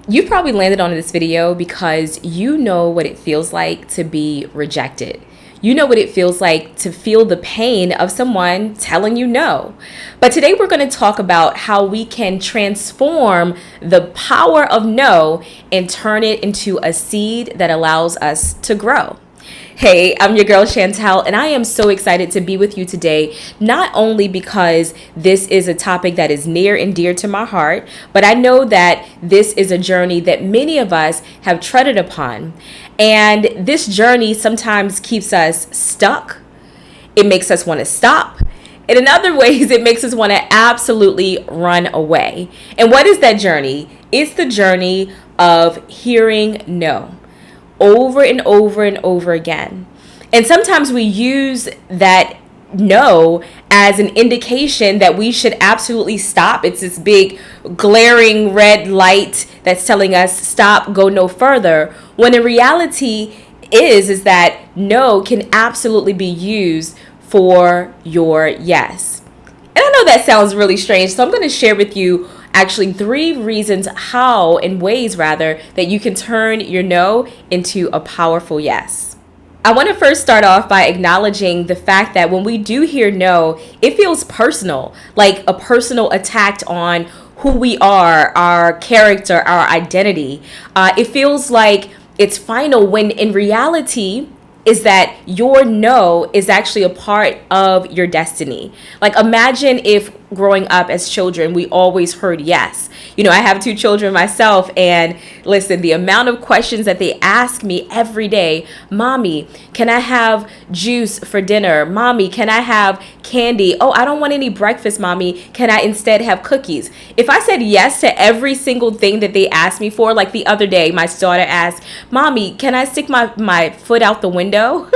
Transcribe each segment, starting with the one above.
You probably landed on this video because you know what it feels like to be rejected. You know what it feels like to feel the pain of someone telling you no. But today we're going to talk about how we can transform the power of no and turn it into a seed that allows us to grow. Hey, I'm your girl Chantel, and I am so excited to be with you today, not only because this is a topic that is near and dear to my heart, but I know that this is a journey that many of us have treaded upon. And this journey sometimes keeps us stuck. It makes us want to stop. And in other ways, it makes us want to absolutely run away. And what is that journey? It's the journey of hearing no over and over and over again. And sometimes we use that no as an indication that we should absolutely stop. It's this big glaring red light that's telling us stop, go no further. When in reality is that no can absolutely be used for your yes. And I know that sounds really strange, so I'm going to share with you actually 3 reasons how, in ways rather, that you can turn your no into a powerful yes. I want to first start off by acknowledging the fact that when we do hear no, it feels personal, like a personal attack on who we are, our character, our identity. It feels like it's final when in reality is that your no is actually a part of your destiny. Like imagine if growing up as children, we always heard yes. You know, I have 2 children myself, and listen, the amount of questions that they ask me every day, Mommy, can I have juice for dinner? Mommy, can I have candy? Oh, I don't want any breakfast, Mommy. Can I instead have cookies? If I said yes to every single thing that they asked me for, like the other day, my daughter asked, Mommy, can I stick my foot out the window?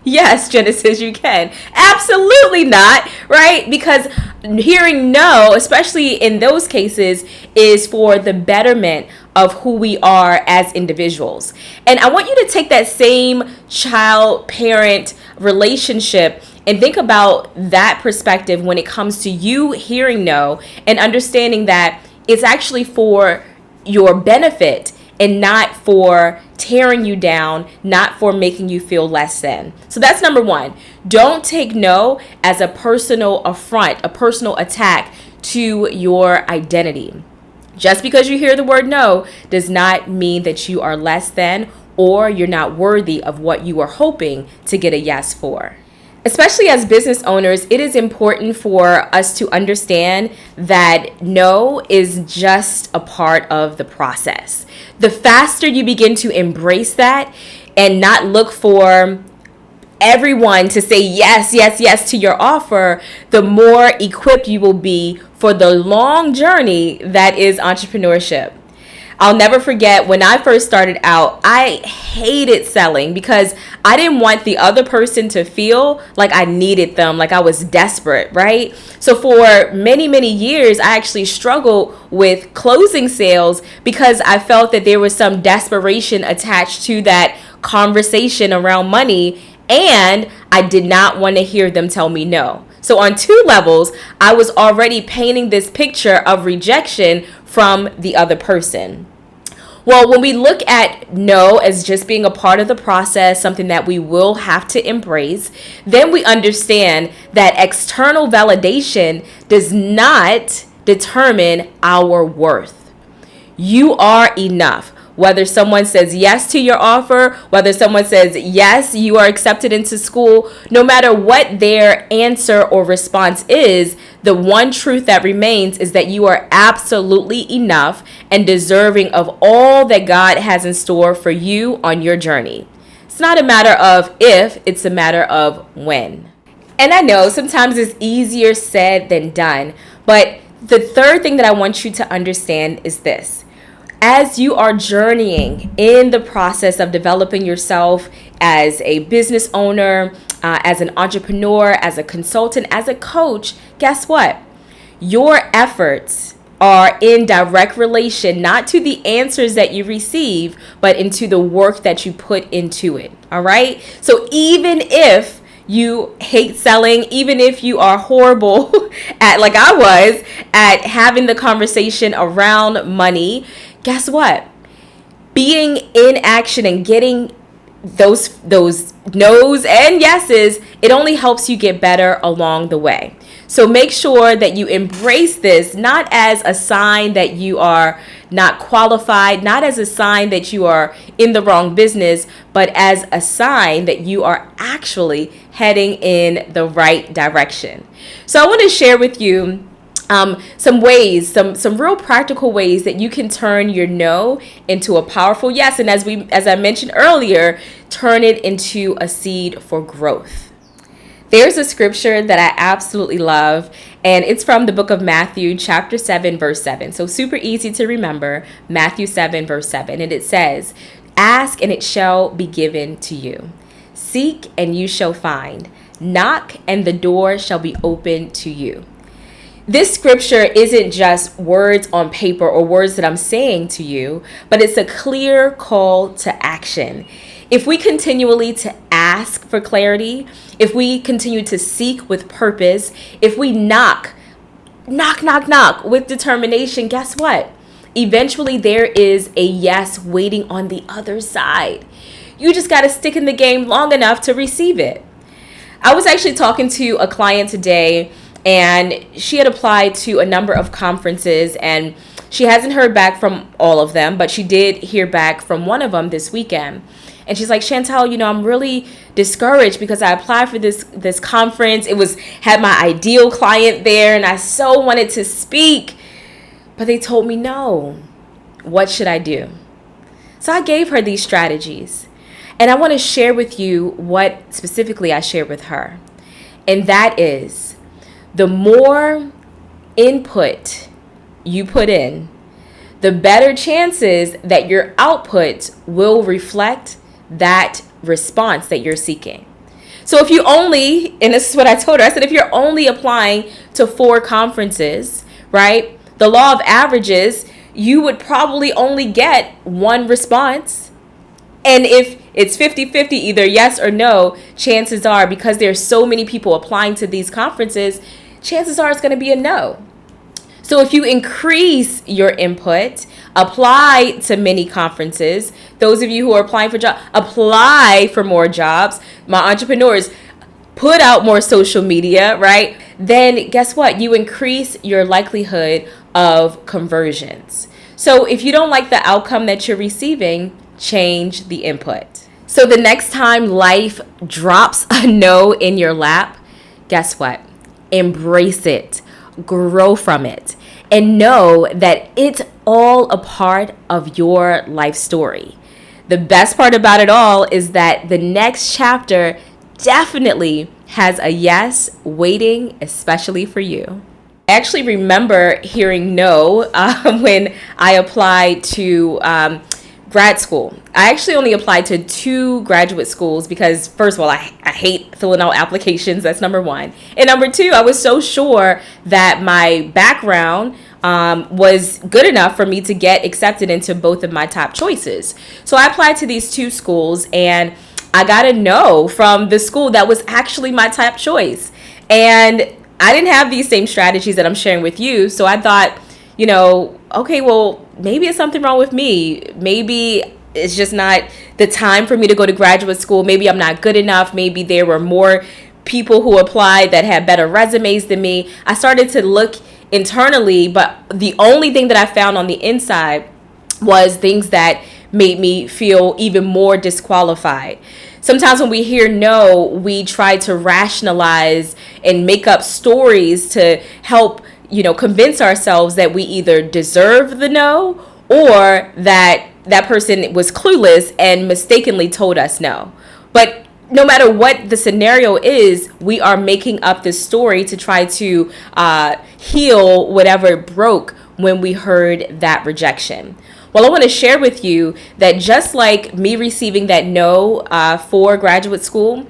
Yes, Genesis, you can. Absolutely not, right? Because hearing no, especially in those cases, is for the betterment of who we are as individuals. And I want you to take that same child-parent relationship and think about that perspective when it comes to you hearing no and understanding that it's actually for your benefit and not for tearing you down, not for making you feel less than. So that's number 1. Don't take no as a personal affront, a personal attack to your identity. Just because you hear the word no does not mean that you are less than or you're not worthy of what you are hoping to get a yes for. Especially as business owners, it is important for us to understand that no is just a part of the process. The faster you begin to embrace that and not look for everyone to say yes, yes, yes to your offer, the more equipped you will be for the long journey that is entrepreneurship. I'll never forget when I first started out, I hated selling because I didn't want the other person to feel like I needed them, like I was desperate, right? So for many, many years, I actually struggled with closing sales because I felt that there was some desperation attached to that conversation around money, and I did not want to hear them tell me no. So on 2 levels, I was already painting this picture of rejection from the other person. Well, when we look at no as just being a part of the process, something that we will have to embrace, then we understand that external validation does not determine our worth. You are enough. Whether someone says yes to your offer, whether someone says yes, you are accepted into school, no matter what their answer or response is, the one truth that remains is that you are absolutely enough and deserving of all that God has in store for you on your journey. It's not a matter of if, it's a matter of when. And I know sometimes it's easier said than done, but the third thing that I want you to understand is this. As you are journeying in the process of developing yourself as a business owner, as an entrepreneur, as a consultant, as a coach, guess what? Your efforts are in direct relation, not to the answers that you receive, but into the work that you put into it. All right? So even if you hate selling, even if you are horrible at, like I was, at having the conversation around money, guess what? Being in action and getting those no's and yeses, it only helps you get better along the way. So make sure that you embrace this not as a sign that you are not qualified, not as a sign that you are in the wrong business, but as a sign that you are actually heading in the right direction. So I want to share with you some ways, some real practical ways that you can turn your no into a powerful yes. And as I mentioned earlier, turn it into a seed for growth. There's a scripture that I absolutely love, and it's from the book of Matthew, chapter 7, verse 7. So super easy to remember, Matthew 7, verse 7. And it says, "Ask and it shall be given to you. Seek and you shall find. Knock and the door shall be opened to you." This scripture isn't just words on paper or words that I'm saying to you, but it's a clear call to action. If we continually to ask for clarity, if we continue to seek with purpose, if we knock with determination, guess what? Eventually there is a yes waiting on the other side. You just got to stick in the game long enough to receive it. I was actually talking to a client today, and she had applied to a number of conferences, and she hasn't heard back from all of them, but she did hear back from one of them this weekend. And she's like, "Chantel, I'm really discouraged because I applied for this conference. It had my ideal client there, and I so wanted to speak, but they told me no. What should I do?" So I gave her these strategies, and I want to share with you what specifically I shared with her. And that is, the more input you put in, the better chances that your output will reflect that response that you're seeking. So if you only, and this is what I told her, I said, if you're only applying to 4 conferences, right, the law of averages, you would probably only get 1 response. And if it's 50-50, either yes or no, chances are, because there's so many people applying to these conferences, chances are it's going to be a no. So if you increase your input, apply to many conferences, those of you who are applying for jobs, apply for more jobs, my entrepreneurs, put out more social media, right? Then guess what? You increase your likelihood of conversions. So if you don't like the outcome that you're receiving, change the input. So the next time life drops a no in your lap, guess what? Embrace it, grow from it, and know that it's all a part of your life story. The best part about it all is that the next chapter definitely has a yes waiting, especially for you. I actually remember hearing no when I applied to grad school. I actually only applied to 2 graduate schools because, first of all, I hate filling out applications. That's number 1. And number 2, I was so sure that my background was good enough for me to get accepted into both of my top choices. So I applied to these 2 schools, and I got a no from the school that was actually my top choice. And I didn't have these same strategies that I'm sharing with you. So I thought, okay, well, maybe it's something wrong with me. Maybe it's just not the time for me to go to graduate school. Maybe I'm not good enough. Maybe there were more people who applied that had better resumes than me. I started to look internally, but the only thing that I found on the inside was things that made me feel even more disqualified. Sometimes when we hear no, we try to rationalize and make up stories to help convince ourselves that we either deserve the no or that person was clueless and mistakenly told us no. But no matter what the scenario is, we are making up this story to try to heal whatever broke when we heard that rejection. Well, I want to share with you that just like me receiving that no for graduate school,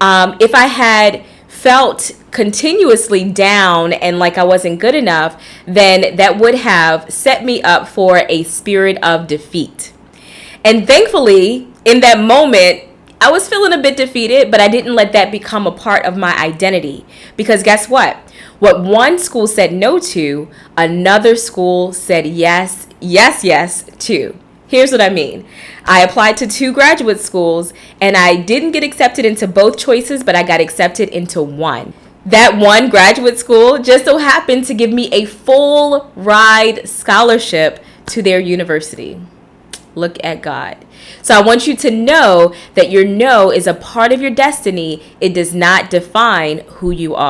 if I had felt continuously down and like I wasn't good enough, then that would have set me up for a spirit of defeat. And thankfully, in that moment, I was feeling a bit defeated, but I didn't let that become a part of my identity. Because guess what? What one school said no to, another school said yes yes, two. Here's what I mean. I applied to 2 graduate schools and I didn't get accepted into both choices, but I got accepted into one. That one graduate school just so happened to give me a full ride scholarship to their university. Look at God. So I want you to know that your no is a part of your destiny. It does not define who you are.